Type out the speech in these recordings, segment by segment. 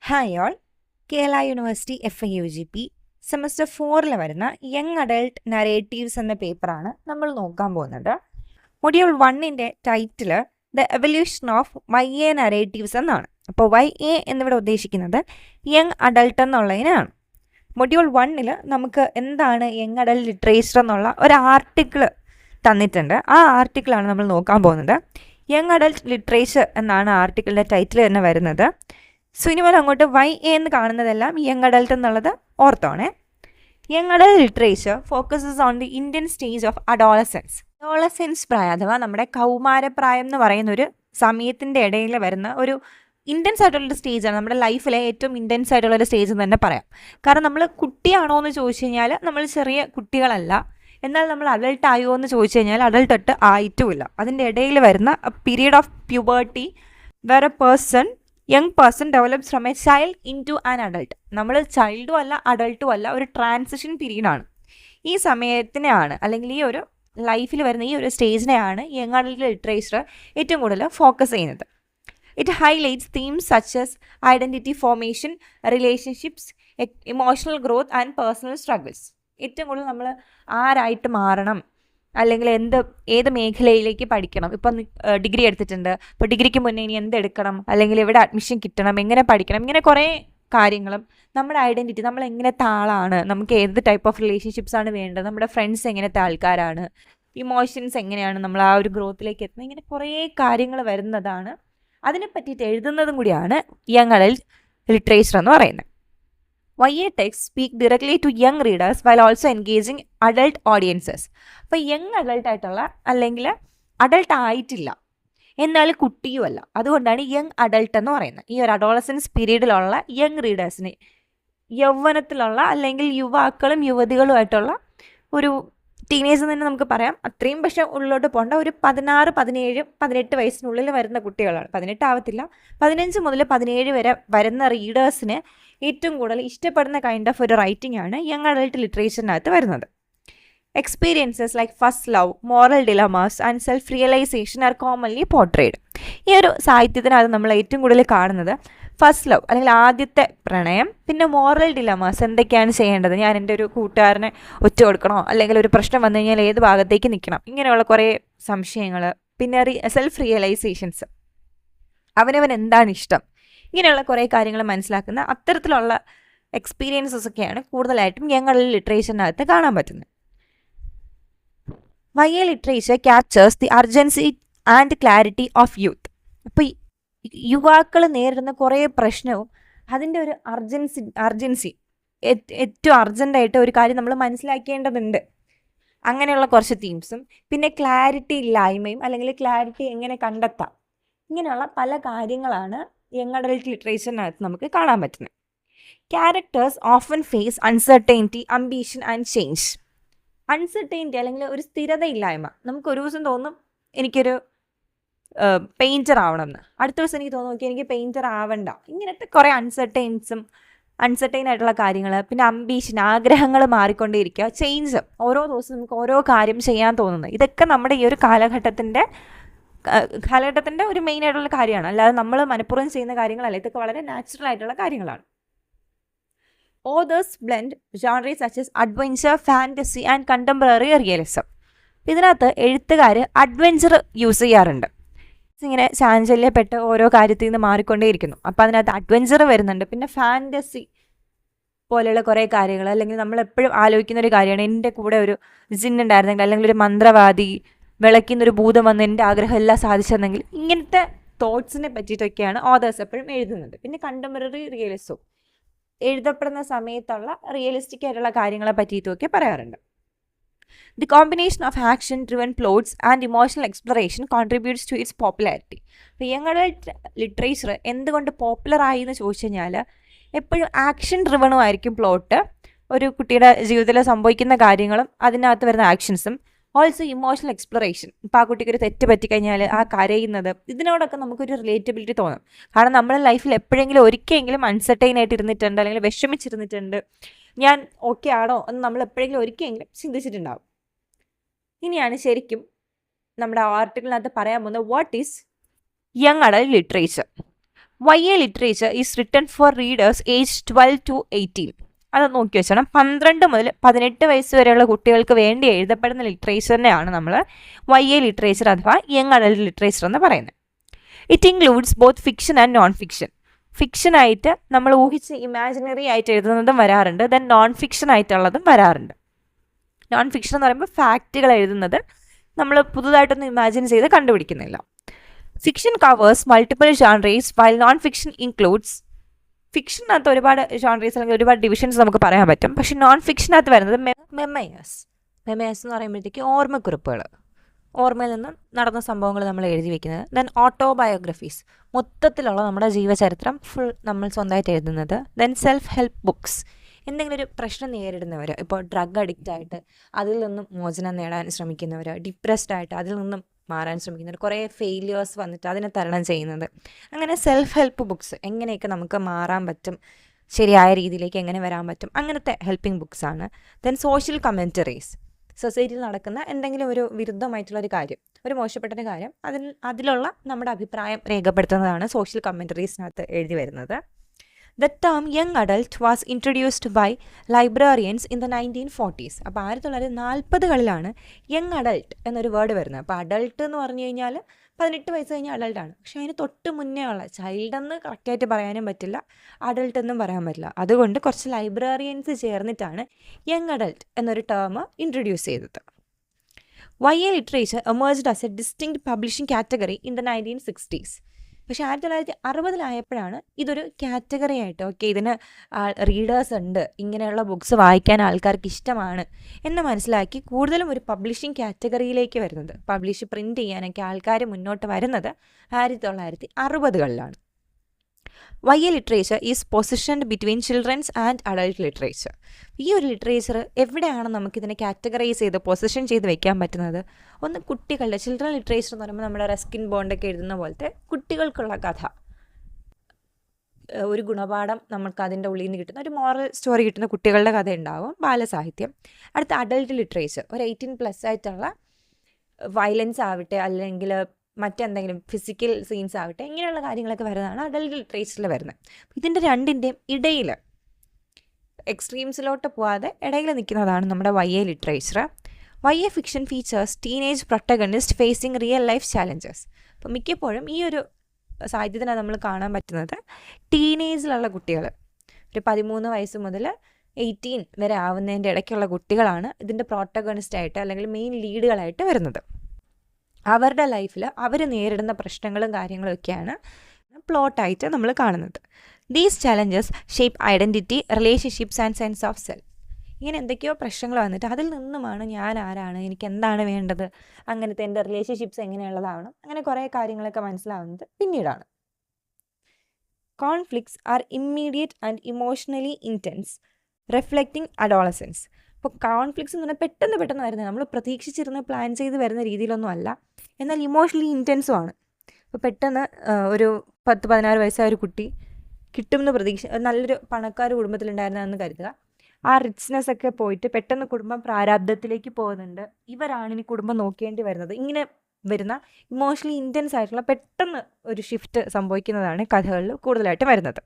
Hi all. Kerala university FIUGP semester 4 വരുന്ന young adult narratives എന്ന പേപ്പറാണ് നമ്മൾ നോക്കാൻ പോകുന്നത്. മൊഡ്യൂൾ 1ൻ്റെ title the evolution of YA narratives എന്നാണ്. അപ്പോൾ YA എന്നിവിടെ ഉദ്ദേശിക്കുന്നത് യങ് അഡൾട്ട് എന്നുള്ളതിനാണ്. മൊഡ്യൂൾ 1ൽ നമുക്ക് എന്താണ് യങ് അഡൾട്ട് ലിറ്ററേച്ചർ എന്നുള്ള ഒരു ആർട്ടിക്കിൾ തന്നിട്ടുണ്ട്. ആ ആർട്ടിക്കിളാണ് നമ്മൾ നോക്കാൻ പോകുന്നത്. യങ് അഡൾട്ട് ലിറ്ററേച്ചർ എന്നാണ് ആർട്ടിക്കിളിൻ്റെ ടൈറ്റിൽ തന്നെ വരുന്നത്. സോ ഇനി മുതൽ അങ്ങോട്ട് YA എന്ന് കാണുന്നതെല്ലാം യങ് അഡൾട്ട് എന്നുള്ളത് ഓർത്തോണേ. Young adult literature focuses on the Indian stage of adolescence പ്രായം, അഥവാ നമ്മുടെ കൗമാരപ്രായം എന്ന് പറയുന്ന ഒരു സമയത്തിൻ്റെ ഇടയിൽ വരുന്ന ഒരു ഇൻറ്റൻസ് ആയിട്ടുള്ളൊരു സ്റ്റേജാണ്. നമ്മുടെ ലൈഫിലെ ഏറ്റവും ഇൻറ്റൻസ് ആയിട്ടുള്ളൊരു സ്റ്റേജ് എന്ന് തന്നെ പറയാം. കാരണം നമ്മൾ കുട്ടിയാണോ എന്ന് ചോദിച്ചു കഴിഞ്ഞാൽ നമ്മൾ ചെറിയ കുട്ടികളല്ല, എന്നാൽ നമ്മൾ അഡൾട്ട് ആയോ എന്ന് ചോദിച്ചു കഴിഞ്ഞാൽ അഡൾട്ട് ആയിട്ടുമില്ല. അതിൻ്റെ ഇടയിൽ വരുന്ന period of puberty where a young person develops from a child into an adult. നമ്മൾ ചൈൽഡും അല്ല അഡൾട്ടും അല്ല, ഒരു ട്രാൻസിഷൻ പീരീഡാണ്. ഈ സമയത്തിനെയാണ്, അല്ലെങ്കിൽ ഈ ഒരു ലൈഫിൽ വരുന്ന ഈ ഒരു സ്റ്റേജിനെയാണ് യങ് അഡൾട്ട് ലിറ്ററേച്ചർ ഏറ്റവും കൂടുതൽ ഫോക്കസ് ചെയ്യുന്നത്. It highlights themes such as identity formation, relationships, emotional growth and personal struggles. ഏറ്റവും കൂടുതൽ നമ്മൾ ആരായിട്ട് മാറണം, അല്ലെങ്കിൽ ഏത് മേഖലയിലേക്ക് പഠിക്കണം. ഇപ്പം ഡിഗ്രി എടുത്തിട്ടുണ്ട്, ഇപ്പോൾ ഡിഗ്രിക്ക് മുന്നേ ഇനി എന്തെടുക്കണം, അല്ലെങ്കിൽ എവിടെ അഡ്മിഷൻ കിട്ടണം, എങ്ങനെ പഠിക്കണം, ഇങ്ങനെ കുറേ കാര്യങ്ങളും നമ്മുടെ ഐഡൻറ്റിറ്റി, നമ്മൾ എങ്ങനത്തെ ആളാണ്, നമുക്ക് ഏത് ടൈപ്പ് ഓഫ് റിലേഷൻഷിപ്സ് ആണ് വേണ്ടത്, നമ്മുടെ ഫ്രണ്ട്സ് എങ്ങനത്തെ ആൾക്കാരാണ്, ഇമോഷൻസ് എങ്ങനെയാണ് നമ്മൾ ആ ഒരു ഗ്രോത്തിലേക്ക് എത്തുന്നത്, ഇങ്ങനെ കുറേ കാര്യങ്ങൾ വരുന്നതാണ്. അതിനെ പറ്റിയിട്ട് എഴുതുന്നതും കൂടിയാണ് യങ് അഡൾട്ട് ലിറ്ററേച്ചർ എന്ന് പറയുന്നത്. YA texts speak directly to young readers while also engaging adult audiences. അപ്പോൾ യങ് അഡൾട്ട് ആയിട്ടുള്ള, അല്ലെങ്കിൽ അഡൾട്ട് ആയിട്ടില്ല എന്നാൽ കുട്ടിയുമല്ല, അതുകൊണ്ടാണ് യങ് അഡൾട്ട് എന്ന് പറയുന്നത്. ഈ ഒരു അഡോളസൻസ് പീരീഡിലുള്ള യങ് റീഡേഴ്സിന്, യൗവനത്തിലുള്ള അല്ലെങ്കിൽ യുവാക്കളും യുവതികളുമായിട്ടുള്ള ഒരു ടീനേജ് തന്നെ നമുക്ക് പറയാം. അത്രയും പക്ഷേ ഉള്ളിലോട്ട് പോകേണ്ട ഒരു 16, 17, 18 വയസ്സിനുള്ളിൽ വരുന്ന കുട്ടികളാണ്. 18 ആവത്തില്ല, 15 മുതൽ 17 വരെ വരുന്ന റീഡേഴ്സിന് ഏറ്റവും കൂടുതൽ ഇഷ്ടപ്പെടുന്ന കൈൻഡ് ഓഫ് ഒരു റൈറ്റിംഗ് ആണ് യങ് അഡൾട്ട് ലിറ്ററേച്ചറിനകത്ത് വരുന്നത്. Experiences like first love, moral dilemmas and self realization are commonly portrayed. ഈ ഒരു സാഹിത്യത്തിനകത്ത് നമ്മൾ ഏറ്റവും കൂടുതൽ കാണുന്നത് ഫസ്റ്റ് ലവ്, അല്ലെങ്കിൽ ആദ്യത്തെ പ്രണയം, പിന്നെ മോറൽ ഡിലമാസ്, എന്തൊക്കെയാണ് ചെയ്യേണ്ടത്, ഞാൻ എൻ്റെ ഒരു കൂട്ടുകാരനെ ഒറ്റ കൊടുക്കണോ, അല്ലെങ്കിൽ ഒരു പ്രശ്നം വന്നു കഴിഞ്ഞാൽ ഏത് ഭാഗത്തേക്ക് നിൽക്കണം, ഇങ്ങനെയുള്ള കുറേ സംശയങ്ങൾ, പിന്നെ സെൽഫ് റിയലൈസേഷൻസ്, അവനവൻ എന്താണ് ഇഷ്ടം, ഇങ്ങനെയുള്ള കുറേ കാര്യങ്ങൾ മനസ്സിലാക്കുന്ന അത്തരത്തിലുള്ള എക്സ്പീരിയൻസസ് ഒക്കെയാണ് കൂടുതലായിട്ടും യങ് അഡൾട്ട് ലിറ്ററേച്ചറിനകത്ത് കാണാൻ പറ്റുന്നത്. YA literature captures the urgency and clarity of youth. അപ്പോൾ യുവാക്കൾ നേരിടുന്ന കുറേ പ്രശ്നവും അതിൻ്റെ ഒരു അർജൻസി ഏറ്റവും അർജൻറ്റായിട്ട് ഒരു കാര്യം നമ്മൾ മനസ്സിലാക്കേണ്ടതുണ്ട്, അങ്ങനെയുള്ള കുറച്ച് തീംസും, പിന്നെ ക്ലാരിറ്റി ഇല്ലായ്മയും, അല്ലെങ്കിൽ ക്ലാരിറ്റി എങ്ങനെ കണ്ടെത്താം, ഇങ്ങനെയുള്ള പല കാര്യങ്ങളാണ് യങ് അഡൾട്ട് ലിറ്ററേച്ചറിനകത്ത് നമുക്ക് കാണാൻ പറ്റുന്നത്. Characters often face uncertainty, ambition and change. Uncertainty, അല്ലെങ്കിൽ ഒരു സ്ഥിരതയില്ലായ്മ. നമുക്ക് ഒരു ദിവസം തോന്നും എനിക്കൊരു പെയിൻറ്റർ ആവണമെന്ന്, അടുത്ത ദിവസം എനിക്ക് തോന്നും എനിക്ക് പെയിൻറ്റർ ആവണ്ട. ഇങ്ങനത്തെ കുറേ അൺസർട്ടൈൻ ആയിട്ടുള്ള കാര്യങ്ങൾ, പിന്നെ അംബീഷൻ, ആഗ്രഹങ്ങൾ മാറിക്കൊണ്ടേയിരിക്കുക, ചേഞ്ച്, ഓരോ ദിവസം നമുക്ക് ഓരോ കാര്യം ചെയ്യാൻ തോന്നുന്നത്. ഇതൊക്കെ നമ്മുടെ ഈ ഒരു കാലഘട്ടത്തിൻ്റെ ഒരു മെയിൻ ആയിട്ടുള്ള കാര്യമാണ്, അല്ലാതെ നമ്മൾ മനഃപൂർവ്വം ചെയ്യുന്ന കാര്യങ്ങളല്ല. ഇതൊക്കെ വളരെ നാച്ചുറൽ ആയിട്ടുള്ള കാര്യങ്ങളാണ്. Authors blend genres such as adventure, fantasy and contemporary realism. ഇതിനകത്ത് എഴുത്തുകാർ അഡ്വഞ്ചർ യൂസ് ചെയ്യാറുണ്ട്. ഇങ്ങനെ ചാഞ്ചല്യപ്പെട്ട് ഓരോ കാര്യത്തിൽ നിന്ന് മാറിക്കൊണ്ടേയിരിക്കുന്നു, അപ്പോൾ അതിനകത്ത് അഡ്വഞ്ചർ വരുന്നുണ്ട്. പിന്നെ ഫാൻറ്റസി പോലെയുള്ള കുറേ കാര്യങ്ങൾ, അല്ലെങ്കിൽ നമ്മളെപ്പോഴും ആലോചിക്കുന്ന ഒരു കാര്യമാണ്, എൻ്റെ കൂടെ ഒരു ജിന്നുണ്ടായിരുന്നെങ്കിൽ, അല്ലെങ്കിൽ ഒരു മന്ത്രവാദി, വിളയ്ക്കുന്നൊരു ഭൂതം വന്ന് എൻ്റെ ആഗ്രഹം എല്ലാം സാധിച്ചെന്നെങ്കിൽ, ഇങ്ങനത്തെ തോട്ട്സിനെ പറ്റിയിട്ടൊക്കെയാണ് ഓതേഴ്സ് എപ്പോഴും എഴുതുന്നത്. പിന്നെ കണ്ടംപററി റിയലിസവും, എഴുതപ്പെടുന്ന സമയത്തുള്ള റിയലിസ്റ്റിക് ആയിട്ടുള്ള കാര്യങ്ങളെ പറ്റിയിട്ടുമൊക്കെ പറയാറുണ്ട്. The combination of action driven plots and emotional exploration contributes to its popularity. അപ്പോൾ യങ് അഡൾട്ട് ലിറ്ററേച്ചർ എന്തുകൊണ്ട് പോപ്പുലറായി എന്ന് ചോദിച്ചു കഴിഞ്ഞാൽ, എപ്പോഴും ആക്ഷൻ ഡ്രിവണും ആയിരിക്കും പ്ലോട്ട്, ഒരു കുട്ടിയുടെ ജീവിതത്തിൽ സംഭവിക്കുന്ന കാര്യങ്ങളും അതിനകത്ത് വരുന്ന ആക്ഷൻസും. ഓൾസോ ഇമോഷണൽ എക്സ്പ്ലറേഷൻ, ഇപ്പോൾ ആ കുട്ടിക്ക് ഒരു തെറ്റ് പറ്റിക്കഴിഞ്ഞാൽ ആ കരയുന്നത്, ഇതിനോടൊക്കെ നമുക്കൊരു റിലേറ്റബിലിറ്റി തോന്നും. കാരണം നമ്മുടെ ലൈഫിൽ എപ്പോഴെങ്കിലും ഒരിക്കലെങ്കിലും അൺസർട്ടൈൻ ആയിട്ട് ഇരുന്നിട്ടുണ്ട്, അല്ലെങ്കിൽ വിഷമിച്ചിരുന്നിട്ടുണ്ട്, ഞാൻ ഓക്കെ ആണോ എന്ന് നമ്മൾ എപ്പോഴെങ്കിലും ഒരിക്കലെങ്കിലും ചിന്തിച്ചിട്ടുണ്ടാവും. ഇനിയാണ് ശരിക്കും നമ്മുടെ ആർട്ടിക്കിളിനകത്ത് പറയാൻ പോകുന്നത് what is young adult literature. YA literature is written for readers aged 12 to 18. അത് നോക്കി വെച്ചോണം. 12 മുതൽ 18 വയസ്സ് വരെയുള്ള കുട്ടികൾക്ക് വേണ്ടി എഴുതപ്പെടുന്ന ലിറ്ററേച്ചറിനെയാണ് നമ്മൾ YA ലിറ്ററേച്ചർ അഥവാ യങ് അഡൽട്ട് ലിറ്ററേച്ചർ എന്ന് പറയുന്നത്. It includes both fiction and non fiction. ഫിക്ഷനായിട്ട് നമ്മൾ ഊഹിച്ച് ഇമാജിനറി ആയിട്ട് എഴുതുന്നതും വരാറുണ്ട്, ദെൻ നോൺ ഫിക്ഷൻ ആയിട്ടുള്ളതും വരാറുണ്ട്. നോൺ ഫിക്ഷൻ എന്ന് പറയുമ്പോൾ ഫാക്റ്റുകൾ എഴുതുന്നത് നമ്മൾ പുതുതായിട്ടൊന്നും ഇമാജിൻ ചെയ്ത് കണ്ടുപിടിക്കുന്നില്ല. Fiction covers multiple genres while non fiction includes. ഫിക്ഷനകത്ത് ഒരുപാട് ജോൺറീസ് അല്ലെങ്കിൽ ഒരുപാട് ഡിവിഷൻസ് നമുക്ക് പറയാൻ പറ്റും. പക്ഷേ നോൺ ഫിക്ഷനകത്ത് വരുന്നത് മെമ്മയേഴ്സ് എന്ന് പറയുമ്പോഴത്തേക്ക് ഓർമ്മക്കുറിപ്പുകൾ, ഓർമ്മയിൽ നിന്നും നടന്ന സംഭവങ്ങൾ നമ്മൾ എഴുതി വെക്കുന്നത്. ദെൻ ഓട്ടോബയോഗ്രഫീസ്, മൊത്തത്തിലുള്ള നമ്മുടെ ജീവചരിത്രം ഫുൾ നമ്മൾ സ്വന്തമായിട്ട് എഴുതുന്നത്. ദെൻ സെൽഫ് ഹെൽപ്പ് ബുക്സ്, എന്തെങ്കിലും ഒരു പ്രശ്നം നേരിടുന്നവർ, ഇപ്പോൾ ഡ്രഗ് അഡിക്റ്റ് ആയിട്ട് അതിൽ നിന്നും മോചനം നേടാൻ ശ്രമിക്കുന്നവർ, ഡിപ്രസ്ഡ് ആയിട്ട് അതിൽ നിന്നും മാറാൻ ശ്രമിക്കുന്നവർ, കുറേ ഫെയിലിയേഴ്സ് വന്നിട്ട് അതിനെ തരണം ചെയ്യുന്നത്, അങ്ങനെ സെൽഫ് ഹെൽപ്പ് ബുക്സ്, എങ്ങനെയൊക്കെ നമുക്ക് മാറാൻ പറ്റും, ശരിയായ രീതിയിലേക്ക് എങ്ങനെ വരാൻ പറ്റും, അങ്ങനത്തെ ഹെൽപ്പിംഗ് ബുക്സാണ്. ദെൻ സോഷ്യൽ കമൻറ്ററീസ്, സൊസൈറ്റിയിൽ നടക്കുന്ന എന്തെങ്കിലും ഒരു വിരുദ്ധമായിട്ടുള്ളൊരു കാര്യം, ഒരു മോശപ്പെട്ടൊരു കാര്യം, അതിലുള്ള നമ്മുടെ അഭിപ്രായം രേഖപ്പെടുത്തുന്നതാണ് സോഷ്യൽ കമൻറ്ററീസിനകത്ത് എഴുതി വരുന്നത്. The term young adult was introduced by librarians in the 1940s. അപ്പോൾ 1940കളിലാണ് യങ് അഡൾട്ട് എന്നൊരു വേർഡ് വരുന്നത്. അപ്പോൾ അഡൾട്ട് എന്ന് പറഞ്ഞു കഴിഞ്ഞാൽ 18 വയസ്സ് കഴിഞ്ഞാൽ അഡൾട്ടാണ്. പക്ഷേ അതിന് തൊട്ട് മുന്നേ ഉള്ള ചൈൽഡ് എന്ന് കറക്റ്റായിട്ട് പറയാനും പറ്റില്ല, അഡൾട്ട് എന്നും പറയാൻ പറ്റില്ല. അതുകൊണ്ട് കുറച്ച് ലൈബ്രറിയൻസ് ചേർന്നിട്ടാണ് യങ് അഡൾട്ട് എന്നൊരു ടേം ഇൻട്രൊഡ്യൂസ് ചെയ്തത്. YA literature emerged as a distinct publishing category in the 1960s. പക്ഷേ 1960 ഇതൊരു കാറ്റഗറി ആയിട്ട്, ഓക്കെ ഇതിന് റീഡേഴ്സ് ഉണ്ട്, ഇങ്ങനെയുള്ള ബുക്സ് വായിക്കാൻ ആൾക്കാർക്ക് ഇഷ്ടമാണ് എന്ന് മനസ്സിലാക്കി കൂടുതലും ഒരു പബ്ലിഷിംഗ് കാറ്റഗറിയിലേക്ക് വരുന്നത്, പ്രിൻറ്റ് ചെയ്യാനൊക്കെ ആൾക്കാർ മുന്നോട്ട് വരുന്നത് 1960കളിലാണ്. YA literature is positioned between children's and adult literature. ഈ ഒരു ലിറ്ററേച്ചർ എവിടെയാണ് നമുക്കിതിനെ കാറ്റഗറൈസ് ചെയ്ത് പൊസിഷൻ ചെയ്ത് വെക്കാൻ പറ്റുന്നത്? ഒന്ന് കുട്ടികളുടെ ചിൽഡ്രൻ ലിറ്ററേച്ചർ എന്ന് പറയുമ്പോൾ നമ്മുടെ റസ്കിൻ ബോണ്ടൊക്കെ എഴുതുന്ന പോലത്തെ കുട്ടികൾക്കുള്ള കഥ, ഒരു ഗുണപാഠം നമുക്ക് അതിൻ്റെ ഉള്ളിൽ നിന്ന് കിട്ടുന്ന ഒരു മോറൽ സ്റ്റോറി കിട്ടുന്ന കുട്ടികളുടെ കഥ ഉണ്ടാവും, ബാലസാഹിത്യം. അടുത്ത അഡൾട്ട് ലിറ്ററേച്ചർ, ഒരു 18+ ആയിട്ടുള്ള വയലൻസ് ആവട്ടെ അല്ലെങ്കിൽ മറ്റെന്തെങ്കിലും ഫിസിക്കൽ സീൻസ് ആവട്ടെ, ഇങ്ങനെയുള്ള കാര്യങ്ങളൊക്കെ വരുന്നതാണ് അഡൾട്ട് ലിറ്ററേച്ചറിൽ വരുന്നത്. ഇതിൻ്റെ രണ്ടിൻ്റെയും ഇടയിൽ, എക്സ്ട്രീംസിലോട്ട് പോകാതെ ഇടയിൽ നിൽക്കുന്നതാണ് നമ്മുടെ YA literature. YA fiction features teenage protagonist facing real life challenges. അപ്പോൾ മിക്കപ്പോഴും ഈ ഒരു സാഹിത്യത്തിനെ നമ്മൾ കാണാൻ പറ്റുന്നത് ടീനേജിലുള്ള കുട്ടികൾ, ഒരു 13 വയസ്സ് മുതൽ 18 വരെ ആവുന്നതിൻ്റെ ഇടയ്ക്കുള്ള കുട്ടികളാണ് ഇതിൻ്റെ പ്രോട്ടഗണിസ്റ്റായിട്ട് അല്ലെങ്കിൽ മെയിൻ ലീഡുകളായിട്ട് വരുന്നത്. അവരുടെ ലൈഫിൽ അവർ നേരിടുന്ന പ്രശ്നങ്ങളും കാര്യങ്ങളും ഒക്കെയാണ് പ്ലോട്ടായിട്ട് നമ്മൾ കാണുന്നത്. These challenges shape identity, relationships and sense of self. ഇങ്ങനെ എന്തൊക്കെയോ പ്രശ്നങ്ങൾ വന്നിട്ട് അതിൽ നിന്നുമാണ് ഞാൻ ആരാണ്, എനിക്ക് എന്താണ് വേണ്ടത്, അങ്ങനത്തെ എൻ്റെ റിലേഷൻഷിപ്സ് എങ്ങനെയുള്ളതാവണം, അങ്ങനെ കുറേ കാര്യങ്ങളൊക്കെ മനസ്സിലാവുന്നത് പിന്നീടാണ്. Conflicts are immediate and emotionally intense, reflecting adolescence. ഇപ്പോൾ കോൺഫ്ലിക്ട്സ് എന്ന് പറഞ്ഞാൽ പെട്ടെന്ന് വരുന്നത്, നമ്മൾ പ്രതീക്ഷിച്ചിരുന്ന് പ്ലാൻ ചെയ്ത് വരുന്ന രീതിയിലൊന്നും അല്ല, എന്നാൽ ഇമോഷണലി ഇൻറ്റൻസും ആണ്. ഇപ്പോൾ പെട്ടെന്ന് ഒരു 10-16 വയസ്സായ ഒരു കുട്ടി കിട്ടുമെന്ന് നല്ലൊരു പണക്കാർ കുടുംബത്തിലുണ്ടായിരുന്നതെന്ന് കരുതുക. ആ റിച്ച്നെസ് ഒക്കെ പോയിട്ട് പെട്ടെന്ന് കുടുംബം പ്രാരാബ്ധത്തിലേക്ക് പോകുന്നുണ്ട്, ഇവരാണ് ഇനി കുടുംബം നോക്കേണ്ടി വരുന്നത്. ഇങ്ങനെ വരുന്ന ഇമോഷണലി ഇൻറ്റൻസ് ആയിട്ടുള്ള പെട്ടെന്ന് ഒരു ഷിഫ്റ്റ് സംഭവിക്കുന്നതാണ് കഥകളിൽ കൂടുതലായിട്ട് വരുന്നത്.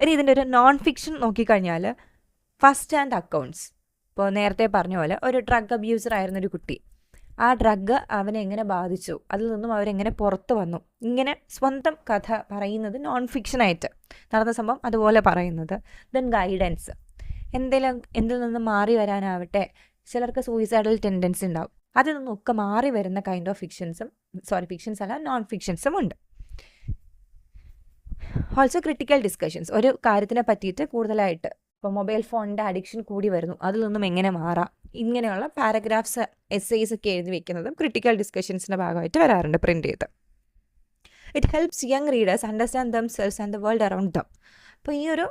ഇനി ഇതിൻ്റെ ഒരു നോൺ ഫിക്ഷൻ നോക്കിക്കഴിഞ്ഞാൽ ഫസ്റ്റ് ഹാൻഡ് അക്കൗണ്ട്സ്. ഇപ്പോൾ നേരത്തെ പറഞ്ഞ പോലെ ഒരു ഡ്രഗ് അബ്യൂസർ ആയിരുന്നൊരു കുട്ടി, ആ ഡ്രഗ് അവനെ എങ്ങനെ ബാധിച്ചു, അതിൽ നിന്നും അവരെങ്ങനെ പുറത്ത് വന്നു, ഇങ്ങനെ സ്വന്തം കഥ പറയുന്നത് നോൺ ഫിക്ഷനായിട്ട് നടന്ന സംഭവം അതുപോലെ പറയുന്നത്. ദെൻ ഗൈഡൻസ്, എന്തിൽ നിന്ന് മാറി വരാനാവട്ടെ, ചിലർക്ക് സൂയിസൈഡൽ ടെൻഡൻസി ഉണ്ടാവും, അതിൽ നിന്നൊക്കെ മാറി വരുന്ന കൈൻഡ് ഓഫ് ഫിക്ഷൻസ് അല്ല നോൺ ഫിക്ഷൻസും ഉണ്ട്. ഓൾസോ ക്രിട്ടിക്കൽ ഡിസ്കഷൻസ്, ഒരു കാര്യത്തിനെ പറ്റിയിട്ട് കൂടുതലായിട്ട്, ഇപ്പോൾ മൊബൈൽ ഫോണിൻ്റെ അഡിക്ഷൻ കൂടി വരുന്നു, അതിൽ നിന്നും എങ്ങനെ മാറാം, ഇങ്ങനെയുള്ള പാരഗ്രാഫ്സ് എസ്സേസ് ഒക്കെ എഴുതി വെക്കുന്നതും ക്രിട്ടിക്കൽ ഡിസ്കഷൻസിൻ്റെ ഭാഗമായിട്ട് വരാറുണ്ട് പ്രിൻ്റ് ചെയ്ത്. It helps young readers understand themselves and the world around dum. അപ്പോൾ ഈ ഒരു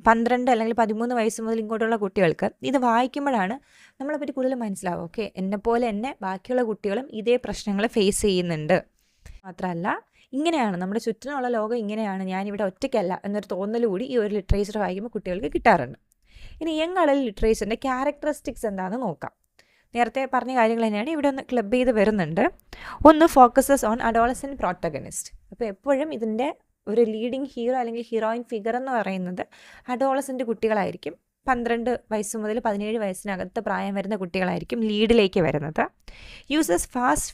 12 അല്ലെങ്കിൽ 13 വയസ്സ് മുതൽ ഇങ്ങോട്ടുള്ള കുട്ടികൾക്ക് ഇത് വായിക്കുമ്പോഴാണ് നമ്മളെപ്പറ്റി കൂടുതൽ മനസ്സിലാവും. ഓക്കെ, എന്നെപ്പോലെ ബാക്കിയുള്ള കുട്ടികളും ഇതേ പ്രശ്നങ്ങൾ ഫേസ് ചെയ്യുന്നുണ്ട്, മാത്രമല്ല ഇങ്ങനെയാണ് നമ്മുടെ ചുറ്റിനുള്ള ലോകം, ഇങ്ങനെയാണ്, ഞാനിവിടെ ഒറ്റയ്ക്കല്ല എന്നൊരു തോന്നൽ കൂടി ഈ ഒരു ലിറ്ററേച്ചർ വായിക്കുമ്പോൾ കുട്ടികൾക്ക് കിട്ടാറുണ്ട്. ഇനി യങ് അഡൾട്ട് ലിറ്ററേച്ചറിൻ്റെ ക്യാരക്ടറിസ്റ്റിക്സ് എന്താണെന്ന് നോക്കാം. നേരത്തെ പറഞ്ഞ കാര്യങ്ങൾ തന്നെയാണ് ഇവിടെ ഒന്ന് ക്ലബ് ചെയ്ത് വരുന്നുണ്ട്. ഒന്ന് ഫോക്കസസ് ഓൺ അഡോളസെൻറ്റ് പ്രോട്ടഗണിസ്റ്റ്. അപ്പോൾ എപ്പോഴും ഇതിൻ്റെ ഒരു ലീഡിങ് ഹീറോ അല്ലെങ്കിൽ ഹീറോയിൻ ഫിഗർ എന്ന് പറയുന്നത് അഡോളസെൻറ്റ് കുട്ടികളായിരിക്കും. 12 വയസ്സ് മുതൽ 17 വയസ്സിനകത്ത് പ്രായം വരുന്ന കുട്ടികളായിരിക്കും ലീഡിലേക്ക് വരുന്നത്. Uses fast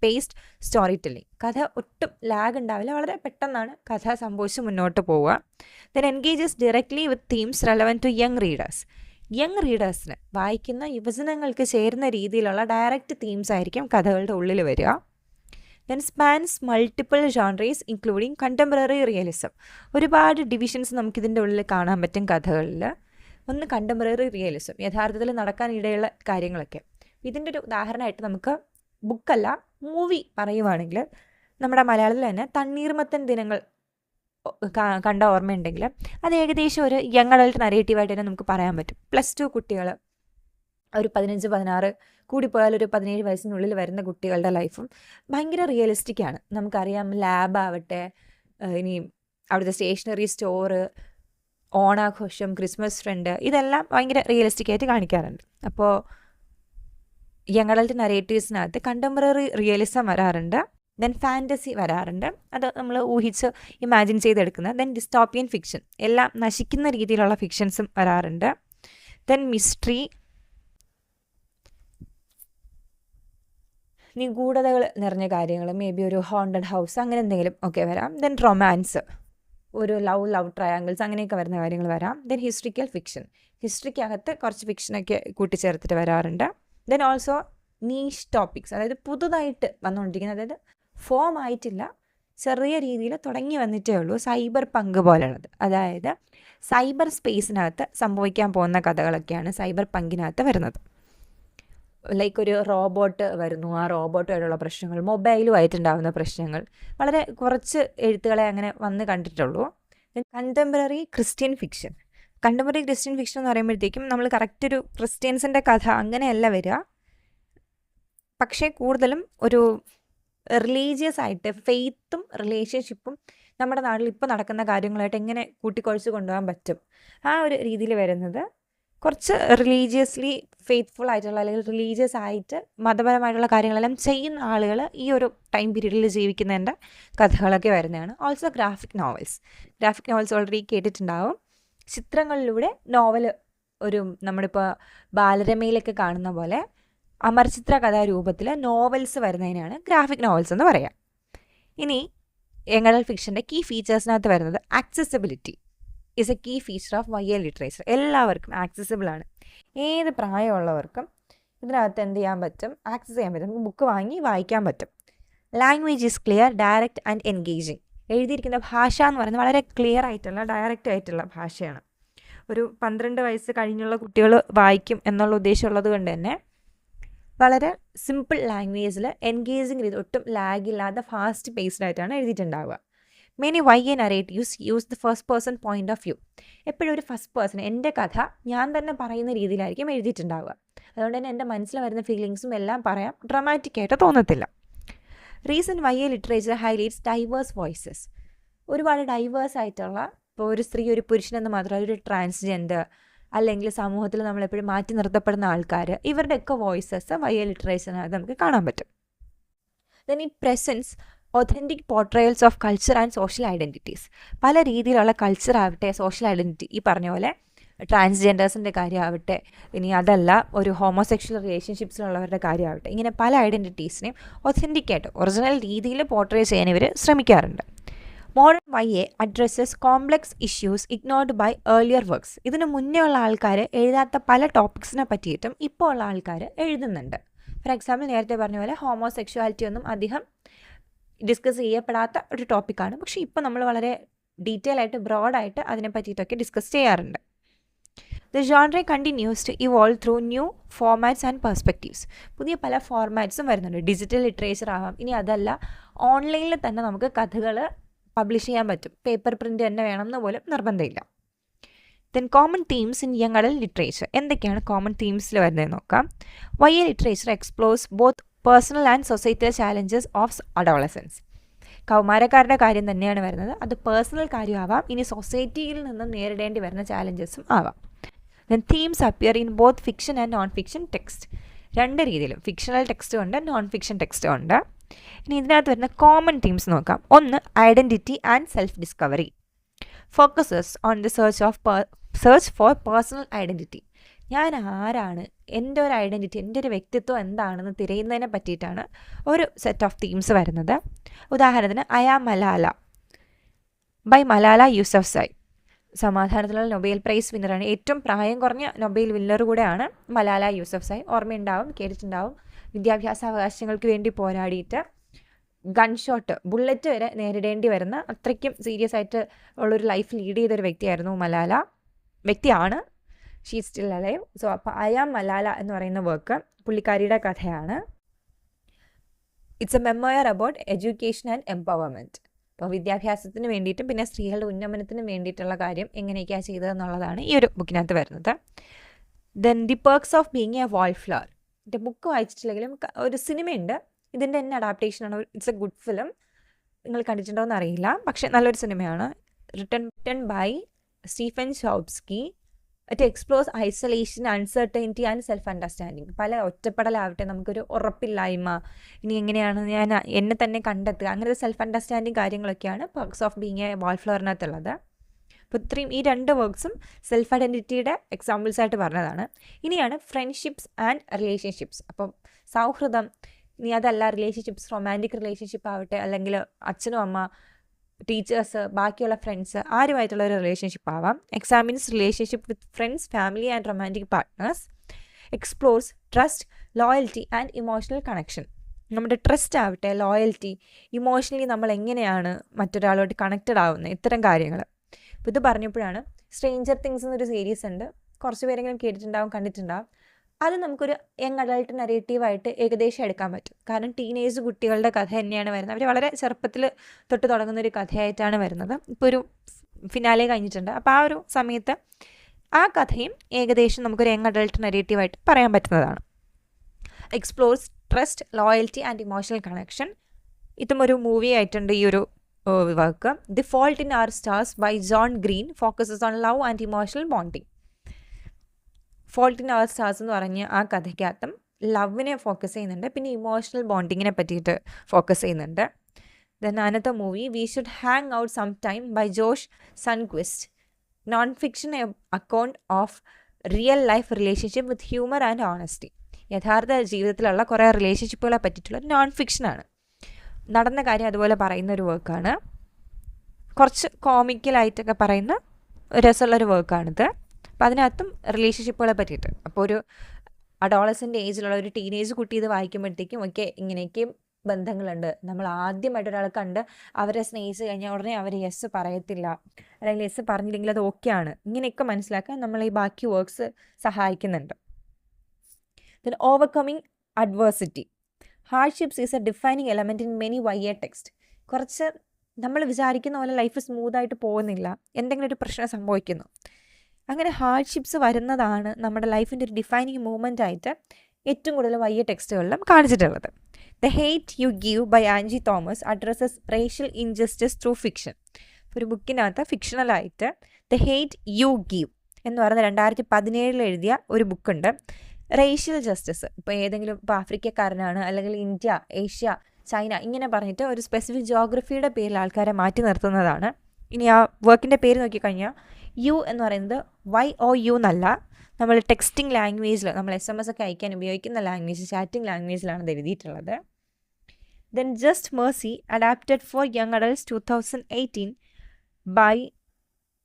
paced story telling. കഥ ഒട്ടും ലാഗ് ഉണ്ടാവില്ല, വളരെ പെട്ടെന്നാണ് കഥ സംഭവിച്ച് മുന്നോട്ട് പോവുക. Then engages directly with themes relevant to young readers. Young റീഡേഴ്സിന്, വായിക്കുന്ന യുവജനങ്ങൾക്ക് ചേരുന്ന രീതിയിലുള്ള ഡയറക്റ്റ് തീംസ് ആയിരിക്കും കഥകളുടെ ഉള്ളിൽ വരിക. Then spans multiple genres including contemporary realism. ഒരുപാട് ഡിവിഷൻസ് നമുക്കിതിൻ്റെ ഉള്ളിൽ കാണാൻ പറ്റും കഥകളിൽ. ഒന്ന് കണ്ടംപററി റിയലിസം, യഥാർത്ഥത്തിൽ നടക്കാനിടയുള്ള കാര്യങ്ങളൊക്കെ. ഇതിൻ്റെ ഒരു ഉദാഹരണമായിട്ട് നമുക്ക് ബുക്കല്ല മൂവി പറയുവാണെങ്കിൽ നമ്മുടെ മലയാളത്തിൽ തന്നെ തണ്ണീർമത്തൻ ദിനങ്ങൾ കണ്ട ഓർമ്മയുണ്ടെങ്കിൽ അത് ഏകദേശം ഒരു യങ് അഡൾട്ട് നരേറ്റീവായിട്ട് തന്നെ നമുക്ക് പറയാൻ പറ്റും. +2 കുട്ടികൾ, ഒരു 15-16, കൂടിപ്പോയാൽ ഒരു 17 വയസ്സിനുള്ളിൽ വരുന്ന കുട്ടികളുടെ ലൈഫും ഭയങ്കര റിയലിസ്റ്റിക്കാണ്. നമുക്കറിയാം ലാബ് ആവട്ടെ, ഇനി അവിടുത്തെ സ്റ്റേഷനറി സ്റ്റോറ്, ഓണാഘോഷം, ക്രിസ്മസ് ഫ്രണ്ട്, ഇതെല്ലാം ഭയങ്കര റിയലിസ്റ്റിക് ആയിട്ട് കാണിക്കാറുണ്ട്. അപ്പോൾ യങ് അഡൾട്ട് നരേറ്റീവ്സിനകത്ത് കണ്ടംപററി റിയലിസം വരാറുണ്ട്. ദെൻ ഫാൻറ്റസി വരാറുണ്ട്, അത് നമ്മൾ ഊഹിച്ച് ഇമാജിൻ ചെയ്തെടുക്കുന്നത്. ദെൻ ഡിസ്റ്റോപ്പിയൻ ഫിക്ഷൻ, എല്ലാം നശിക്കുന്ന രീതിയിലുള്ള ഫിക്ഷൻസും വരാറുണ്ട്. ദെൻ മിസ്റ്ററി, നിഗൂഢതകൾ നിറഞ്ഞ കാര്യങ്ങൾ, മേ ബി ഒരു ഹോണ്ടഡ് ഹൗസ് അങ്ങനെ എന്തെങ്കിലും ഒക്കെ വരാം. ദെൻ റൊമാൻസ്, ഒരു ലവ് ട്രയാങ്കിൾസ് അങ്ങനെയൊക്കെ വരുന്ന കാര്യങ്ങൾ വരാം. ദെൻ ഹിസ്റ്ററിക്കൽ ഫിക്ഷൻ, ഹിസ്റ്ററിക്കകത്ത് കുറച്ച് ഫിക്ഷനൊക്കെ കൂട്ടിച്ചേർത്തിട്ട് വരാറുണ്ട്. ദെൻ ഓൾസോ നീഷ് ടോപ്പിക്സ്, അതായത് പുതുതായിട്ട് വന്നുകൊണ്ടിരിക്കുന്നത്, അതായത് ഫോം ആയിട്ടില്ല, ചെറിയ രീതിയിൽ തുടങ്ങി വന്നിട്ടേ ഉള്ളൂ. സൈബർ പങ്ക് പോലെയുള്ളത്, അതായത് സൈബർ സ്പേസിനകത്ത് സംഭവിക്കാൻ പോകുന്ന കഥകളൊക്കെയാണ് സൈബർ പങ്കിനകത്ത് വരുന്നത്. ലൈക്ക് ഒരു റോബോട്ട് വരുന്നു, ആ റോബോട്ടുമായിട്ടുള്ള പ്രശ്നങ്ങൾ, മൊബൈലുമായിട്ടുണ്ടാകുന്ന പ്രശ്നങ്ങൾ, വളരെ കുറച്ച് എഴുത്തുകളെ അങ്ങനെ വന്ന് കണ്ടിട്ടുള്ളൂ. Contemporary Christian fiction. Contemporary Christian fiction എന്ന് പറയുമ്പോഴത്തേക്കും നമ്മൾ കറക്റ്റ് ഒരു ക്രിസ്ത്യൻസിൻ്റെ കഥ അങ്ങനെയല്ല വരിക, പക്ഷേ കൂടുതലും ഒരു റിലീജിയസ് ആയിട്ട് ഫെയ്ത്തും റിലേഷൻഷിപ്പും നമ്മുടെ നാട്ടിൽ ഇപ്പോൾ നടക്കുന്ന കാര്യങ്ങളായിട്ട് എങ്ങനെ കൂട്ടിക്കുഴച്ച് കൊണ്ടുപോകാൻ പറ്റും, ആ ഒരു രീതിയിൽ വരുന്നത്. കുറച്ച് റിലീജിയസ്ലി ഫെയ്ത്ത്ഫുൾ ആയിട്ടുള്ള അല്ലെങ്കിൽ റിലീജിയസ് ആയിട്ട് മതപരമായിട്ടുള്ള കാര്യങ്ങളെല്ലാം ചെയ്യുന്ന ആളുകൾ ഈ ഒരു ടൈം പീരീഡിൽ ജീവിക്കുന്നതിൻ്റെ കഥകളൊക്കെ വരുന്നതാണ്. ഓൾസോ ഗ്രാഫിക് നോവൽസ് ഓൾറെഡി കേട്ടിട്ടുണ്ടാവും. ചിത്രങ്ങളിലൂടെ നോവൽ, ഒരു നമ്മളിപ്പോൾ ബാലരമയിലൊക്കെ കാണുന്ന പോലെ അമർചിത്ര കഥാരൂപത്തിൽ നോവൽസ് വരുന്നതിനാണ് ഗ്രാഫിക് നോവൽസ് എന്ന് പറയാം. ഇനി യങ് അഡൾട്ട് ഫിക്ഷൻ്റെ കീ ഫീച്ചേഴ്സിനകത്ത് വരുന്നത് accessibility is a key feature of YA literature. എല്ലാവർക്കും ആക്സസിബിൾ ആണ്, ഏത് പ്രായമുള്ളവർക്കും ഇതിനകത്ത് എന്ത് ചെയ്യാൻ പറ്റും, ആക്സസ് ചെയ്യാൻ പറ്റും, നമുക്ക് ബുക്ക് വാങ്ങി വായിക്കാൻ പറ്റും. Language is clear, direct and engaging. എഴുതിയിരിക്കുന്ന ഭാഷ എന്ന് പറയുന്നത് വളരെ ക്ലിയർ ആയിട്ടുള്ള ഡയറക്റ്റ് ആയിട്ടുള്ള ഭാഷയാണ്. ഒരു 12 വയസ്സ് കഴിഞ്ഞുള്ള കുട്ടികൾ വായിക്കും എന്നുള്ള ഉദ്ദേശമുള്ളത് കൊണ്ട് തന്നെ വളരെ സിമ്പിൾ ലാംഗ്വേജിൽ എൻഗേജിങ് രീതി, ഒട്ടും ലാഗില്ലാതെ ഫാസ്റ്റ് പേസ്ഡ് ആയിട്ടാണ് എഴുതിയിട്ടുണ്ടാവുക. Many YA narratives use the first person point of view. എപ്പോഴും ഒരു ഫസ്റ്റ് പേഴ്സൺ, എൻ്റെ കഥ ഞാൻ തന്നെ പറയുന്ന രീതിയിലായിരിക്കും എഴുതിയിട്ടുണ്ടാവുക. അതുകൊണ്ട് തന്നെ എൻ്റെ മനസ്സിൽ വരുന്ന ഫീലിങ്സും എല്ലാം പറയാം, ഡ്രമാറ്റിക് ആയിട്ട് തോന്നത്തില്ല. Recent YA literature highlights diverse voices. ഒരുപാട് ഡൈവേഴ്സ് ആയിട്ടുള്ള, ഇപ്പോൾ ഒരു സ്ത്രീ ഒരു പുരുഷനെന്ന് മാത്രമല്ല, ഒരു ട്രാൻസ്ജെൻഡർ അല്ലെങ്കിൽ സമൂഹത്തിൽ നമ്മളെപ്പോഴും മാറ്റി നിർത്തപ്പെടുന്ന ആൾക്കാർ, ഇവരുടെയൊക്കെ വോയിസസ് YA ലിറ്ററേച്ചറിനകത്ത് നമുക്ക് കാണാൻ പറ്റും. Then it presents authentic portrayals of culture and social identities. പല രീതിയിലുള്ള കൾച്ചർ ആവട്ടെ, സോഷ്യൽ ഐഡൻറ്റിറ്റി, ഈ പറഞ്ഞ പോലെ ട്രാൻസ്ജെൻഡേഴ്സിൻ്റെ കാര്യമാവട്ടെ, ഇനി അതല്ല ഒരു ഹോമോസെക്ഷൽ റിലേഷൻഷിപ്സിലുള്ളവരുടെ കാര്യമാവട്ടെ, ഇങ്ങനെ പല ഐഡൻറ്റിറ്റീസിനെയും ഒതൻറ്റിക്കായിട്ട് ഒറിജിനൽ രീതിയിൽ പോർട്രേ ചെയ്യാൻ ഇവർ ശ്രമിക്കാറുണ്ട്. Modern YA addresses complex issues ignored by earlier works. ഇതിന് മുന്നേ ഉള്ള ആൾക്കാർ എഴുതാത്ത പല ടോപ്പിക്സിനെ പറ്റിയിട്ടും ഇപ്പോൾ ഉള്ള ആൾക്കാർ എഴുതുന്നുണ്ട്. ഫോർ എക്സാമ്പിൾ നേരത്തെ പറഞ്ഞ പോലെ ഹോമോസെക്ഷുവാലിറ്റി ഒന്നും അധികം ഡിസ്കസ് ചെയ്യപ്പെടാത്ത ഒരു ടോപ്പിക്കാണ്, പക്ഷേ ഇപ്പോൾ നമ്മൾ വളരെ ഡീറ്റെയിൽ ആയിട്ട് ബ്രോഡായിട്ട് അതിനെ പറ്റിയിട്ടൊക്കെ ഡിസ്കസ് ചെയ്യാറുണ്ട്. The genre continues to evolve through new formats and perspectives. പുതിയ പല ഫോർമാറ്റ്സും വരുന്നുണ്ട്. ഡിജിറ്റൽ ലിറ്ററേച്ചർ ആവാം, ഇനി അതല്ല ഓൺലൈനിൽ തന്നെ നമുക്ക് കഥകൾ പബ്ലിഷ് ചെയ്യാൻ പറ്റും, പേപ്പർ പ്രിൻ്റ് തന്നെ വേണമെന്ന് പോലും നിർബന്ധമില്ല. Then common themes in young adult literature. എന്തൊക്കെയാണ് കോമൺ തീംസിൽ വരുന്നതെന്ന് നോക്കാം. YA literature explores both personal and societal challenges of adolescence. കൗമാരക്കാരുടെ കാര്യം തന്നെയാണ് വരുന്നത്, അത് പേഴ്സണൽ കാര്യമാവാം, ഇനി സൊസൈറ്റിയിൽ നിന്ന് നേരിടേണ്ടി വരുന്ന ചാലഞ്ചസും ആവാം. Then themes appear in both fiction and non fiction text. രണ്ട് രീതിയിലും ഫിക്ഷണൽ ടെക്സ്റ്റും ഉണ്ട്, നോൺ ഫിക്ഷൻ ടെക്സ്റ്റും ഉണ്ട്. ഇനി ഇതിനകത്ത് വരുന്ന കോമൺ തീംസ് നോക്കാം. ഒന്ന്, identity and self discovery. Focuses on the search for personal identity. ഞാൻ ആരാണ്, എൻ്റെ ഒരു ഐഡൻറ്റിറ്റി, എൻ്റെ ഒരു വ്യക്തിത്വം എന്താണെന്ന് തിരയുന്നതിനെ പറ്റിയിട്ടാണ് ഒരു സെറ്റ് ഓഫ് തീംസ് വരുന്നത്. ഉദാഹരണത്തിന് I am Malala by Malala Yousafzai. സമാധാനത്തിലുള്ള നൊബേൽ പ്രൈസ് വിന്നറാണ്. ഏറ്റവും പ്രായം കുറഞ്ഞ നൊബേൽ വിന്നർ കൂടെയാണ് മലാല യൂസഫ്സായി. ഓർമ്മയുണ്ടാവും, കേട്ടിട്ടുണ്ടാവും. വിദ്യാഭ്യാസ അവകാശങ്ങൾക്ക് വേണ്ടി പോരാടിയിട്ട് ഗൺഷോട്ട്, ബുള്ളറ്റ് വരെ നേരിടേണ്ടി വരുന്ന അത്രയ്ക്കും സീരിയസ് ആയിട്ട് ഉള്ളൊരു ലൈഫ് ലീഡ് ചെയ്തൊരു വ്യക്തിയാണ്. She still alive. സോ അപ്പോൾ ഐ ആം മലാല എന്ന് പറയുന്ന വർക്ക് പുള്ളിക്കാരിയുടെ കഥയാണ്. It's A memoir about education and empowerment. അപ്പോൾ വിദ്യാഭ്യാസത്തിന് വേണ്ടിയിട്ടും പിന്നെ സ്ത്രീകളുടെ ഉന്നമനത്തിന് വേണ്ടിയിട്ടുള്ള കാര്യം എങ്ങനെയൊക്കെയാണ് ചെയ്തതെന്നുള്ളതാണ് ഈ ഒരു ബുക്കിനകത്ത് വരുന്നത്. Then the perks of being a wallflower. എൻ്റെ ബുക്ക് വായിച്ചിട്ടില്ലെങ്കിലും ഒരു സിനിമയുണ്ട്, ഇതിൻ്റെ തന്നെ അഡാപ്റ്റേഷനാണ്. It's a good film. നിങ്ങൾ കണ്ടിട്ടുണ്ടോ എന്ന് അറിയില്ല, പക്ഷേ നല്ലൊരു സിനിമയാണ്. Written by Stephen Chbosky. It explores isolation, uncertainty and self understanding. പല ഒറ്റപ്പെടലാവട്ടെ, നമുക്കൊരു ഉറപ്പില്ലായ്മ, ഇനി എങ്ങനെയാണ് ഞാൻ എന്നെ തന്നെ കണ്ടെത്തുക, അങ്ങനത്തെ സെൽഫ് അണ്ടർസ്റ്റാൻഡിങ് കാര്യങ്ങളൊക്കെയാണ് പെർക്സ് ഓഫ് ബീങ് എ വാൾ ഫ്ലവറിനകത്തുള്ളത്. അപ്പോൾ ഈ രണ്ട് വർക്ക്സും സെൽഫ് ഐഡൻറ്റിറ്റിയുടെ എക്സാമ്പിൾസ് ആയിട്ട് പറഞ്ഞതാണ്. ഇനിയാണ് ഫ്രണ്ട്ഷിപ്സ് ആൻഡ് റിലേഷൻഷിപ്സ്. അപ്പം സൗഹൃദം, ഇനി അതല്ല റിലേഷൻഷിപ്സ്, റൊമാൻറ്റിക് റിലേഷൻഷിപ്പ് ആവട്ടെ, അല്ലെങ്കിൽ അച്ഛനും അമ്മ, ടീച്ചേഴ്സ്, ബാക്കിയുള്ള ഫ്രണ്ട്സ്, ആരുമായിട്ടുള്ള ഒരു റിലേഷൻഷിപ്പ് ആവാം. Examines relationship with friends, family and romantic partners. Explores trust, loyalty and emotional connection. നമ്മുടെ ട്രസ്റ്റ് ആവട്ടെ, ലോയൽറ്റി, ഇമോഷണലി നമ്മൾ എങ്ങനെയാണ് മറ്റൊരാളോട്ട് കണക്റ്റഡ് ആവുന്നത്, ഇത്തരം കാര്യങ്ങൾ. അപ്പോൾ ഇത് പറഞ്ഞപ്പോഴാണ് സ്ട്രേഞ്ചർ തിങ്സ് എന്നൊരു സീരീസ് ഉണ്ട്, കുറച്ച് പേരെങ്കിലും കേട്ടിട്ടുണ്ടാവും, കണ്ടിട്ടുണ്ടാവും. അത് നമുക്കൊരു യങ് അഡൾട്ട് നരേറ്റീവായിട്ട് ഏകദേശം എടുക്കാൻ പറ്റും. കാരണം ടീനേജ് കുട്ടികളുടെ കഥ തന്നെയാണ് വരുന്നത്. അവർ വളരെ ചെറുപ്പത്തിൽ തൊട്ട് തുടങ്ങുന്നൊരു കഥയായിട്ടാണ് വരുന്നത്. ഇപ്പോൾ ഒരു ഫിനാലെ കഴിഞ്ഞിട്ടുണ്ട്. അപ്പോൾ ആ ഒരു സമയത്ത് ആ കഥയും ഏകദേശം നമുക്കൊരു യങ് അഡൾട്ട് നരേറ്റീവായിട്ട് പറയാൻ പറ്റുന്നതാണ്. Explores trust, loyalty and emotional connection. ഇതും ഒരു മൂവി ആയിട്ടുണ്ട് ഈ ഒരു work. The fault in our stars by John Green focuses on love and emotional bonding. Fault in our stars എന്ന് പറഞ്ഞ് ആ കഥയ്ക്കകത്തും ലവിനെ ഫോക്കസ് ചെയ്യുന്നുണ്ട്, പിന്നെ ഇമോഷണൽ ബോണ്ടിങ്ങിനെ പറ്റിയിട്ട് ഫോക്കസ് ചെയ്യുന്നുണ്ട്. Then another movie we should hang out some time by Josh Sundquist. Non fiction account of real life relationship with humour and honesty. യഥാർത്ഥ ജീവിതത്തിലുള്ള കുറേ റിലേഷൻഷിപ്പുകളെ പറ്റിയിട്ടുള്ള നോൺ ഫിക്ഷനാണ്. നടന്ന കാര്യം അതുപോലെ പറയുന്ന ഒരു വർക്കാണ്. കുറച്ച് കോമിക്കലായിട്ടൊക്കെ പറയുന്ന രസമുള്ളൊരു വർക്കാണിത്. അപ്പോൾ അതിനകത്തും റിലേഷൻഷിപ്പുകളെ പറ്റിയിട്ട്. അപ്പോൾ ഒരു അഡോളസൻ്റ് ഏജിലുള്ള ഒരു ടീനേജ് കുട്ടി ഇത് വായിക്കുമ്പോഴത്തേക്കും ഒക്കെ ഇങ്ങനെയൊക്കെയും ബന്ധങ്ങളുണ്ട്. നമ്മൾ ആദ്യമായിട്ട് ഒരാളെ കണ്ട് അവരെ സ്നേഹിച്ച് കഴിഞ്ഞാൽ ഉടനെ അവർ യെസ് പറയത്തില്ല, അല്ലെങ്കിൽ യെസ് പറഞ്ഞില്ലെങ്കിൽ അത് ഓക്കെയാണ്, ഇങ്ങനെയൊക്കെ മനസ്സിലാക്കാൻ നമ്മൾ ഈ ബാക്കി വർക്ക്സ് സഹായിക്കുന്നുണ്ട്. Then overcoming adversity. Hardships is A defining element in many YA text. കുറച്ച് നമ്മൾ വിചാരിക്കുന്ന പോലെ ലൈഫ് സ്മൂത്തായിട്ട് പോകുന്നില്ല, എന്തെങ്കിലും ഒരു പ്രശ്നം സംഭവിക്കുന്നു. അങ്ങനെ ഹാർഡ്ഷിപ്സ് വരുന്നതാണ് നമ്മുടെ ലൈഫിൻ്റെ ഒരു ഡിഫൈനിങ് മൂവ്മെൻ്റ് ആയിട്ട് ഏറ്റവും കൂടുതൽ YA ടെക്സ്റ്റുകളിലും കാണിച്ചിട്ടുള്ളത്. The hate you give by Angie Thomas addresses racial injustice through fiction. ഒരു ബുക്കിനകത്ത് ഫിക്ഷണലായിട്ട് ദ ഹെയ്റ്റ് യു ഗീവ് എന്ന് പറയുന്ന 2017 എഴുതിയ ഒരു ബുക്കുണ്ട്. റേഷ്യൽ ജസ്റ്റിസ്, ഇപ്പോൾ ഏതെങ്കിലും ഇപ്പോൾ ആഫ്രിക്കക്കാരനാണ്, അല്ലെങ്കിൽ ഇന്ത്യ, ഏഷ്യ, ചൈന, ഇങ്ങനെ പറഞ്ഞിട്ട് ഒരു സ്പെസിഫിക് ജോഗ്രഫിയുടെ പേരിൽ ആൾക്കാരെ മാറ്റി നിർത്തുന്നതാണ്. ഇനി ആ വർക്കിൻ്റെ പേര് നോക്കിക്കഴിഞ്ഞാൽ യു എന്ന് പറയുന്നത് YOU എന്നല്ല, നമ്മൾ ടെക്സ്റ്റിംഗ് ലാംഗ്വേജിൽ, നമ്മൾ SMS ഒക്കെ അയക്കാൻ ഉപയോഗിക്കുന്ന ലാംഗ്വേജ്, ചാറ്റിംഗ് ലാംഗ്വേജിലാണ് ഇത് എഴുതിയിട്ടുള്ളത്. Then just mercy adapted for young adults 2018 by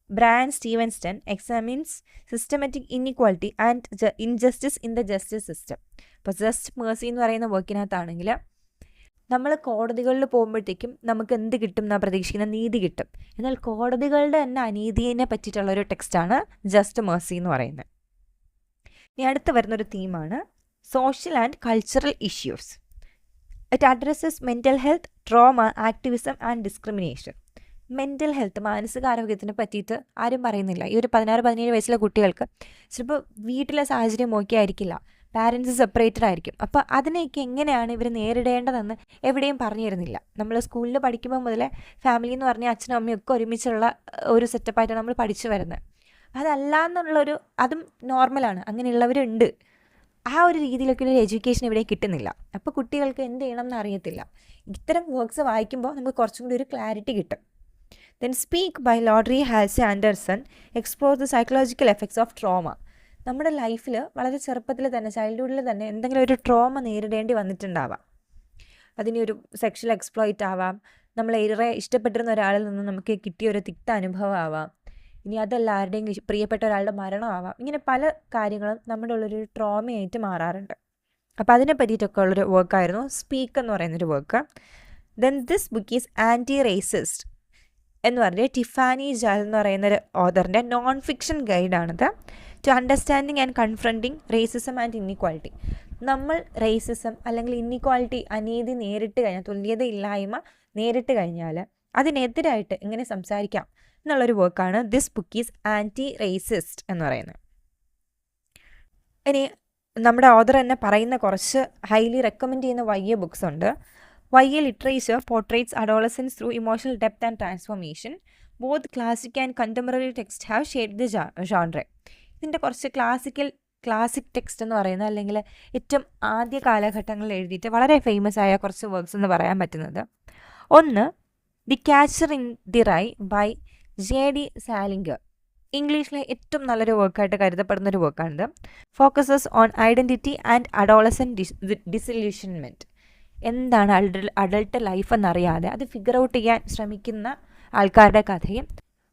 Bryan Stevenson examines systematic inequality and injustice in the justice system. അപ്പോൾ ജസ്റ്റ് മേഴ്സി എന്ന് പറയുന്ന വർക്കിനകത്താണെങ്കിൽ നമ്മൾ കോടതികളിൽ പോകുമ്പോഴത്തേക്കും നമുക്ക് എന്ത് കിട്ടും എന്നാണ് പ്രതീക്ഷിക്കുന്ന, നീതി കിട്ടും. എന്നാൽ കോടതികളുടെ തന്നെ അനീതിയെ പറ്റിയിട്ടുള്ളൊരു ടെക്സ്റ്റാണ് ജസ്റ്റ് മേഴ്സി എന്ന് പറയുന്നത്. ഇനി അടുത്ത് വരുന്നൊരു തീമാണ് social and cultural issues. It addresses mental health, trauma, activism and discrimination. Mental health, മാനസികാരോഗ്യത്തിനെ പറ്റിയിട്ട് ആരും പറയുന്നില്ല. ഈ ഒരു 16-17 വയസ്സിലെ കുട്ടികൾക്ക് ചിലപ്പോൾ വീട്ടിലെ സാഹചര്യം ഓക്കെ ആയിരിക്കില്ല, പാരൻസ് സെപ്പറേറ്റഡ് ആയിരിക്കും. അപ്പോൾ അതിനെയൊക്കെ എങ്ങനെയാണ് ഇവർ നേരിടേണ്ടതെന്ന് എവിടെയും പറഞ്ഞു തരുന്നില്ല. നമ്മൾ സ്കൂളിൽ പഠിക്കുമ്പോൾ മുതലേ ഫാമിലി എന്ന് പറഞ്ഞാൽ അച്ഛനും അമ്മയും ഒക്കെ ഒരുമിച്ചുള്ള ഒരു സെറ്റപ്പായിട്ടാണ് നമ്മൾ പഠിച്ചു വരുന്നത്. അതല്ല എന്നുള്ളൊരു, അതും നോർമലാണ്, അങ്ങനെയുള്ളവരുണ്ട്. ആ ഒരു രീതിയിലൊക്കെ ഒരു എഡ്യൂക്കേഷൻ ഇവിടെ കിട്ടുന്നില്ല. അപ്പോൾ കുട്ടികൾക്ക് എന്ത് ചെയ്യണം എന്ന് അറിയത്തില്ല. ഇത്തരം വർക്ക്സ് വായിക്കുമ്പോൾ നമുക്ക് കുറച്ചും കൂടി ഒരു ക്ലാരിറ്റി കിട്ടും. ദെൻ സ്പീക്ക് ബൈ ലോഡ്രി Halse Anderson explore the psychological effects of trauma. നമ്മുടെ ലൈഫിൽ വളരെ ചെറുപ്പത്തിൽ തന്നെ, ചൈൽഡ്ഹുഡിൽ തന്നെ എന്തെങ്കിലും ഒരു ട്രോമ നേരിടേണ്ടി വന്നിട്ടുണ്ടാവാം. അതിന് ഒരു സെക്ഷൽ എക്സ്പ്ലോയിറ്റ് ആവാം, നമ്മളേറെ ഇഷ്ടപ്പെട്ടിരുന്ന ഒരാളിൽ നിന്ന് നമുക്ക് കിട്ടിയ ഒരു തിക്ത അനുഭവം ആവാം, ഇനി അതല്ല ആരുടെയും പ്രിയപ്പെട്ട ഒരാളുടെ മരണമാവാം. ഇങ്ങനെ പല കാര്യങ്ങളും നമ്മുടെ ഉള്ളൊരു ട്രോമയായിട്ട് മാറാറുണ്ട്. അപ്പോൾ അതിനെ പറ്റിയിട്ടൊക്കെ ഉള്ളൊരു വർക്കായിരുന്നു സ്പീക്ക് എന്ന് പറയുന്നൊരു work. Then this book is anti racist എന്ന് പറഞ്ഞാൽ ടിഫാനി ജാൽ എന്ന് പറയുന്നൊരു ഓഥറിൻ്റെ നോൺ ഫിക്ഷൻ ഗൈഡാണിത്. To understanding and confronting racism and inequality. നമ്മൾ റേസിസം അല്ലെങ്കിൽ ഇന്നിക്വാളിറ്റി, അനീതി നേരിട്ട് കഴിഞ്ഞാൽ, തുല്യതയില്ലായ്മ നേരിട്ട് കഴിഞ്ഞാൽ അതിനെതിരായിട്ട് എങ്ങനെ സംസാരിക്കാം എന്നുള്ളൊരു വർക്കാണ് this book is anti racist എന്ന് പറയുന്നത്. ഇനി നമ്മുടെ ഓഥർ തന്നെ പറയുന്ന കുറച്ച് ഹൈലി റെക്കമെൻഡ് ചെയ്യുന്ന YA ബുക്സ് ഉണ്ട്. YA literature portraits adolescence through emotional depth and transformation. Both classic and contemporary text have shaped the genre. ഇതിൻ്റെ കുറച്ച് ക്ലാസിക് ടെക്സ്റ്റ് എന്ന് പറയുന്നത്, അല്ലെങ്കിൽ ഏറ്റവും ആദ്യ കാലഘട്ടങ്ങളിൽ എഴുതിയിട്ട് വളരെ ഫേമസ് ആയ കുറച്ച് വർക്ക്സ് എന്ന് പറയാൻ പറ്റുന്നത്, ഒന്ന് the catcher in the rye by JD Salinger. ഇംഗ്ലീഷിലെ ഏറ്റവും നല്ലൊരു വർക്കായിട്ട് കരുതപ്പെടുന്നൊരു വർക്കാണിത്. Focuses on identity and adolescent disillusionment. എന്താണ് അഡൾട്ട് ലൈഫ് എന്നറിയാതെ അത് ഫിഗർ ഔട്ട് ചെയ്യാൻ ശ്രമിക്കുന്ന ആൾക്കാരുടെ കഥയും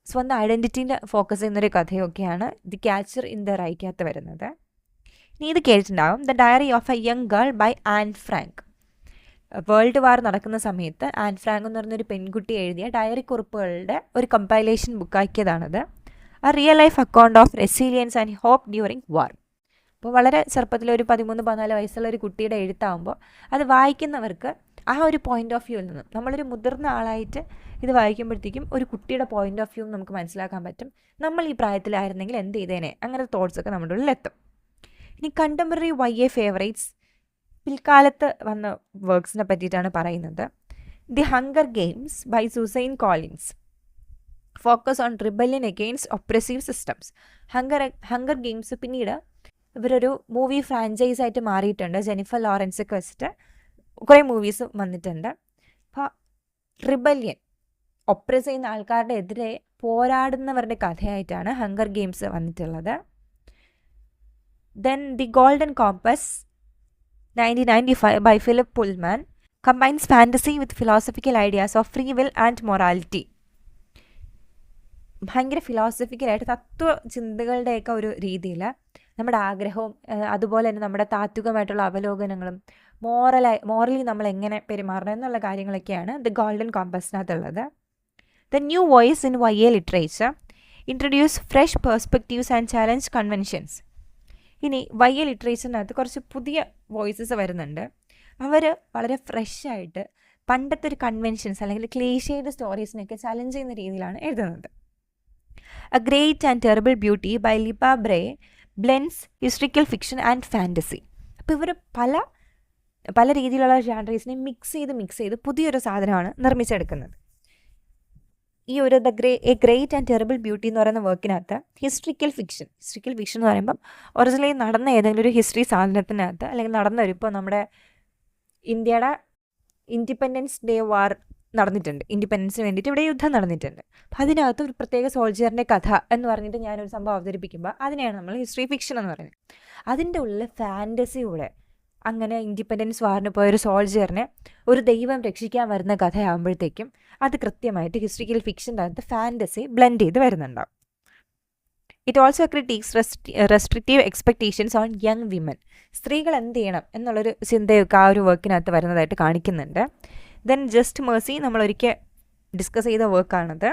സ്വന്തം ഐഡൻറ്റിറ്റീൻ്റെ ഫോക്കസ് ചെയ്യുന്നൊരു കഥയൊക്കെയാണ് ദി ക്യാച്ചർ ഇൻ ദ റൈക്കകത്ത് വരുന്നത്. ഇനി ഇത് കേട്ടിട്ടുണ്ടാവും, the diary of a young girl by Anne Frank. World war നടക്കുന്ന സമയത്ത് ആൻ ഫ്രാങ്ക് എന്ന് പറഞ്ഞൊരു പെൺകുട്ടി എഴുതിയ ഡയറി കുറിപ്പുകളുടെ ഒരു കമ്പൈലേഷൻ ബുക്കാക്കിയതാണത്. A real life account of resilience and hope during war. അപ്പോൾ വളരെ ചെറുപ്പത്തിൽ ഒരു 13-14 വയസ്സുള്ള ഒരു കുട്ടിയുടെ എഴുത്താകുമ്പോൾ അത് വായിക്കുന്നവർക്ക് ആ ഒരു പോയിൻ്റ് ഓഫ് വ്യൂവിൽ നിന്നും, നമ്മളൊരു മുതിർന്ന ആളായിട്ട് ഇത് വായിക്കുമ്പോഴത്തേക്കും ഒരു കുട്ടിയുടെ പോയിൻ്റ് ഓഫ് വ്യൂ നമുക്ക് മനസ്സിലാക്കാൻ പറ്റും. നമ്മൾ ഈ പ്രായത്തിലായിരുന്നെങ്കിൽ എന്ത് ചെയ്തേനെ, അങ്ങനെ തോട്ട്സൊക്കെ നമ്മുടെ ഉള്ളിലെത്തും. ഇനി കണ്ടംപററി YA ഫേവറേറ്റ്സ് പിൽക്കാലത്ത് വന്ന വർക്ക്സിനെ പറ്റിയിട്ടാണ് പറയുന്നത്. The hunger games by Suzanne Collins. Focus on rebellion against oppressive systems. Hunger games പിന്നീട് ഇവരൊരു മൂവി ഫ്രാഞ്ചൈസ് ആയിട്ട് മാറിയിട്ടുണ്ട്. ജെനിഫർ ലോറൻസൊക്കെ വെച്ചിട്ട് കുറേ മൂവീസ് വന്നിട്ടുണ്ട്. അപ്പോൾ റിബല്യൻ, ഒപ്രസ് ചെയ്യുന്ന ആൾക്കാരുടെ എതിരെ പോരാടുന്നവരുടെ കഥയായിട്ടാണ് ഹങ്കർ ഗെയിംസ് വന്നിട്ടുള്ളത്. Then the golden compass 1995 by Philip Pullman combines fantasy with philosophical ideas of free will and morality. ഭയങ്കര ഫിലോസഫിക്കലായിട്ട് തത്വചിന്തകളുടെയൊക്കെ ഒരു രീതിയിൽ നമ്മുടെ ആഗ്രഹവും അതുപോലെ തന്നെ നമ്മുടെ താത്വികമായിട്ടുള്ള അവലോകനങ്ങളും മോറലി നമ്മൾ എങ്ങനെ പെരുമാറണം എന്നുള്ള കാര്യങ്ങളൊക്കെയാണ് ദി ഗോൾഡൻ കോമ്പസിനകത്തുള്ളത്. The new voice in YA literature introduce fresh perspectives and challenge conventions. ഇനി YA ലിറ്ററേച്ചറിനകത്ത് കുറച്ച് പുതിയ വോയിസസ് വരുന്നുണ്ട്. അവർ വളരെ ഫ്രഷായിട്ട് പണ്ടത്തെ ഒരു കൺവെൻഷൻസ് അല്ലെങ്കിൽ ക്ലീഷേഡ് സ്റ്റോറീസിനെയൊക്കെ ചലഞ്ച് ചെയ്യുന്ന രീതിയിലാണ് എഴുതുന്നത്. A great and terrible beauty by Libba Bray blends historical fiction and fantasy. അപ്പോൾ ഇവർ പല രീതിയിലുള്ള ജാൻറീസിനെ മിക്സ് ചെയ്ത് പുതിയൊരു സാധനമാണ് നിർമ്മിച്ചെടുക്കുന്നത്. ഈ ഒരു A great and terrible beauty എന്ന് പറയുന്ന വർക്കിനകത്ത് ഹിസ്റ്ററിക്കൽ ഫിക്ഷൻ എന്ന് പറയുമ്പം ഒറിജിനലി നടന്ന ഏതെങ്കിലും ഒരു ഹിസ്റ്ററി സാധനത്തിനകത്ത്, അല്ലെങ്കിൽ നടന്ന ഇപ്പോൾ നമ്മുടെ ഇന്ത്യയുടെ ഇൻഡിപെൻഡൻസ് ഡേ വാർ നടന്നിട്ടുണ്ട്, ഇൻഡിപെൻഡൻസിന് വേണ്ടിയിട്ട് ഇവിടെ യുദ്ധം നടന്നിട്ടുണ്ട്. അപ്പം അതിനകത്ത് ഒരു പ്രത്യേക സോൾജിയറിൻ്റെ കഥ എന്ന് പറഞ്ഞിട്ട് ഞാനൊരു സംഭവം അവതരിപ്പിക്കുമ്പോൾ അതിനെയാണ് നമ്മൾ ഹിസ്റ്ററി ഫിക്ഷൻ എന്ന് പറയുന്നത്. അതിൻ്റെ ഉള്ളിൽ ഫാൻറ്റസി കൂടെ, അങ്ങനെ ഇൻഡിപെൻഡൻസ് വാറിന് പോയൊരു സോൾജിയറിനെ ഒരു ദൈവം രക്ഷിക്കാൻ വരുന്ന കഥയാകുമ്പോഴത്തേക്കും അത് കൃത്യമായിട്ട് ഹിസ്റ്ററിക്കൽ ഫിക്ഷൻ്റെ അകത്ത് ഫാൻറ്റസി ബ്ലെൻഡ് ചെയ്ത് വരുന്നുണ്ടാവും. It also critiques restrictive expectations on young women. സ്ത്രീകൾ എന്ത് ചെയ്യണം എന്നുള്ളൊരു ചിന്തയൊക്കെ ആ ഒരു വർക്കിനകത്ത് വരുന്നതായിട്ട് കാണിക്കുന്നുണ്ട്. ദെൻ ജസ്റ്റ് മേഴ്സി നമ്മളൊരിക്കൽ ഡിസ്കസ് ചെയ്ത വർക്കാണത്.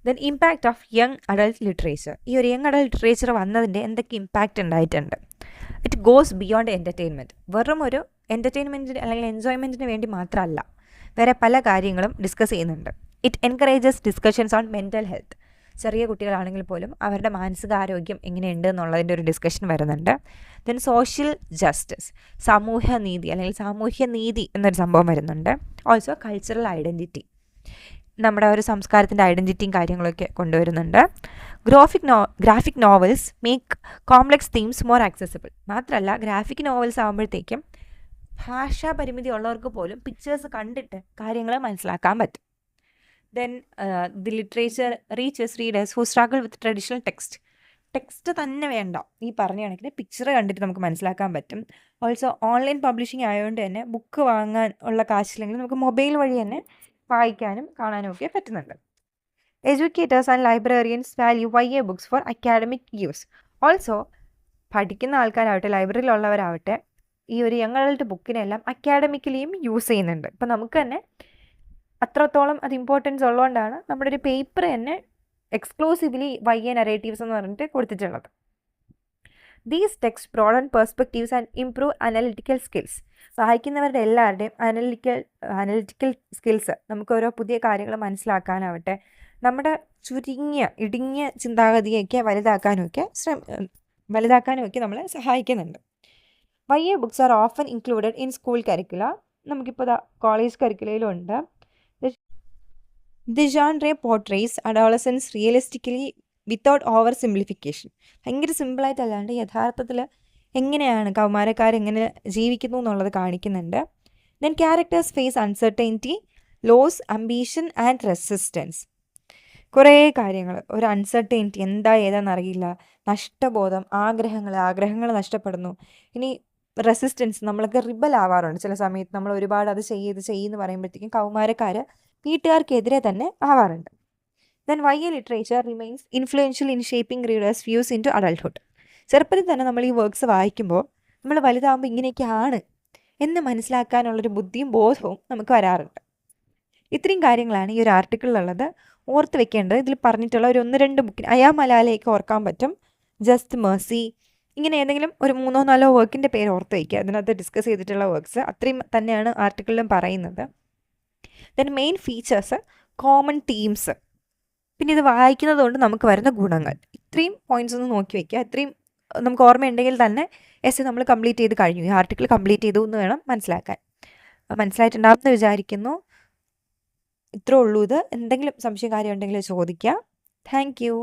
Then impact of young adult literature. ഈ ഒരു യങ് അഡൾട്ട് ലിറ്ററേച്ചർ വന്നതിൻ്റെ എന്തൊക്കെ ഇമ്പാക്റ്റ് ഉണ്ടായിട്ടുണ്ട്. It goes beyond entertainment. വെറും ഒരു എൻ്റർടൈൻമെൻറ്റിന് അല്ലെങ്കിൽ എൻജോയ്മെൻറ്റിന് വേണ്ടി മാത്രമല്ല, വേറെ പല കാര്യങ്ങളും ഡിസ്കസ് ചെയ്യുന്നുണ്ട്. It encourages discussions on mental health. ചെറിയ കുട്ടികളാണെങ്കിൽ പോലും അവരുടെ മാനസികാരോഗ്യം എങ്ങനെയുണ്ട് എന്നുള്ളതിൻ്റെ ഒരു ഡിസ്കഷൻ വരുന്നുണ്ട്. ദെൻ സോഷ്യൽ ജസ്റ്റിസ്, സാമൂഹ്യനീതി അല്ലെങ്കിൽ സാമൂഹ്യനീതി എന്നൊരു സംഭവം വരുന്നുണ്ട്. ഓൾസോ കൾച്ചറൽ ഐഡൻറ്റിറ്റി, നമ്മുടെ ഒരു സംസ്കാരത്തിൻ്റെ ഐഡൻറ്റിറ്റിയും കാര്യങ്ങളൊക്കെ കൊണ്ടുവരുന്നുണ്ട്. Graphic novels make complex themes more accessible. മാത്രമല്ല ഗ്രാഫിക് നോവൽസ് ആകുമ്പോഴത്തേക്കും ഭാഷാ പരിമിതി ഉള്ളവർക്ക് പോലും പിക്ചേഴ്സ് കണ്ടിട്ട് കാര്യങ്ങൾ മനസ്സിലാക്കാൻ പറ്റും. Then the literature reaches readers who struggle with traditional text തന്നെ വേണ്ട, ഈ പറഞ്ഞ കണക്കിന് പിക്ചർ കണ്ടിട്ട് നമുക്ക് മനസ്സിലാക്കാൻ പറ്റും. ഓൾസോ ഓൺലൈൻ പബ്ലിഷിംഗ് ആയതുകൊണ്ട് തന്നെ ബുക്ക് വാങ്ങാൻ ഉള്ള കാശില്ലെങ്കിൽ നമുക്ക് മൊബൈൽ വഴി തന്നെ വായിക്കാനും കാണാനും ഒക്കെ പറ്റുന്നുണ്ട്. Educators and librarians value YA books four academic use. Also പഠിക്കുന്ന ആൾക്കാരാവട്ടെ ലൈബ്രറിയിലുള്ളവരാവട്ടെ ഈ ഒരു യങ് അഡൾട്ട് ബുക്കിനെല്ലാം അക്കാഡമിക്കലിയും യൂസ് ചെയ്യുന്നുണ്ട്. ഇപ്പം നമുക്ക് തന്നെ അത്രത്തോളം അത് ഇമ്പോർട്ടൻസ് ഉള്ളതുകൊണ്ടാണ് നമ്മുടെ ഒരു പേപ്പർ തന്നെ എക്സ്ക്ലൂസീവ്ലി YA നറേറ്റീവ്സ് എന്ന് പറഞ്ഞിട്ട് കൊടുത്തിട്ടുള്ളത്. These text broaden perspectives and improve analytical skills. വായിക്കുന്നവരുടെ എല്ലാവരുടെയും അനലിറ്റിക്കൽ സ്കിൽസ് നമുക്ക് ഓരോ പുതിയ കാര്യങ്ങൾ മനസ്സിലാക്കാനാവട്ടെ നമ്മുടെ ഇടുങ്ങിയ ചിന്താഗതിയൊക്കെ വലുതാക്കാനുമൊക്കെ നമ്മളെ സഹായിക്കുന്നുണ്ട്. YA books are often included in school curricula. നമുക്കിപ്പോൾ കോളേജ് കരിക്കുലയിലും ഉണ്ട്. The genre portrays adolescence realistically without over simplification. ഭയങ്കര സിമ്പിളായിട്ടല്ലാണ്ട് യഥാർത്ഥത്തിൽ എങ്ങനെയാണ് കൗമാരക്കാരെങ്ങനെ ജീവിക്കുന്നു എന്നുള്ളത് കാണിക്കുന്നുണ്ട്. Then characters face uncertainty, loss, ambition and resistance. കുറേ കാര്യങ്ങൾ, ഒരു അൺസർട്ടൈനിറ്റി, ഏതാണെന്നറിയില്ല, നഷ്ടബോധം, ആഗ്രഹങ്ങൾ നഷ്ടപ്പെടുന്നു. ഇനി റെസിസ്റ്റൻസ്, നമ്മളൊക്കെ റിബൽ ആവാറുണ്ട് ചില സമയത്ത്. നമ്മൾ ഒരുപാട് അത് ചെയ്യുമെന്ന് പറയുമ്പോഴത്തേക്കും കൗമാരക്കാർ വീട്ടുകാർക്കെതിരെ തന്നെ ആവാറുണ്ട്. Then YA literature remains influential in shaping readers' views into adulthood. ചെറുപ്പത്തിൽ തന്നെ നമ്മൾ ഈ വർക്ക്സ് വായിക്കുമ്പോൾ നമ്മൾ വലുതാകുമ്പോൾ ഇങ്ങനെയൊക്കെയാണ് എന്ന് മനസ്സിലാക്കാനുള്ളൊരു ബുദ്ധിയും ബോധവും നമുക്ക് വരാറുണ്ട്. ഇത്രയും കാര്യങ്ങളാണ് ഈ ഒരു ആർട്ടിക്കിളിലുള്ളത്. ഓർത്ത് വെക്കേണ്ടത് ഇതിൽ പറഞ്ഞിട്ടുള്ള ഒരു 1-2 ബുക്കിന് അയാ മലാലയൊക്കെ ഓർക്കാൻ പറ്റും, ജസ്റ്റ് മേഴ്സി, ഇങ്ങനെ ഏതെങ്കിലും ഒരു 3-4 വർക്കിൻ്റെ പേര് ഓർത്ത് വയ്ക്കുക. അതിനകത്ത് ഡിസ്കസ് ചെയ്തിട്ടുള്ള വർക്ക്സ് അത്രയും തന്നെയാണ് ആർട്ടിക്കിളിലും പറയുന്നത്. Then main features, common themes, പിന്നെ ഇത് വായിക്കുന്നത് കൊണ്ട് നമുക്ക് വരുന്ന ഗുണങ്ങൾ. ഇത്രയും പോയിന്റ്സ് ഒന്ന് നോക്കി വയ്ക്കുക. ഇത്രയും നമുക്ക് ഓർമ്മയുണ്ടെങ്കിൽ തന്നെ എസ് നമ്മൾ കംപ്ലീറ്റ് ചെയ്ത് കഴിഞ്ഞു, ഈ ആർട്ടിക്കിൾ കംപ്ലീറ്റ് ചെയ്തു എന്ന് വേണം മനസ്സിലാക്കാൻ. മനസ്സിലായിട്ടുണ്ടാവുമെന്ന് വിചാരിക്കുന്നു. ഇത്രേ ഉള്ളൂ ഇത്. എന്തെങ്കിലും സംശയം കാര്യം ഉണ്ടെങ്കിൽ ചോദിക്കുക. Thank you.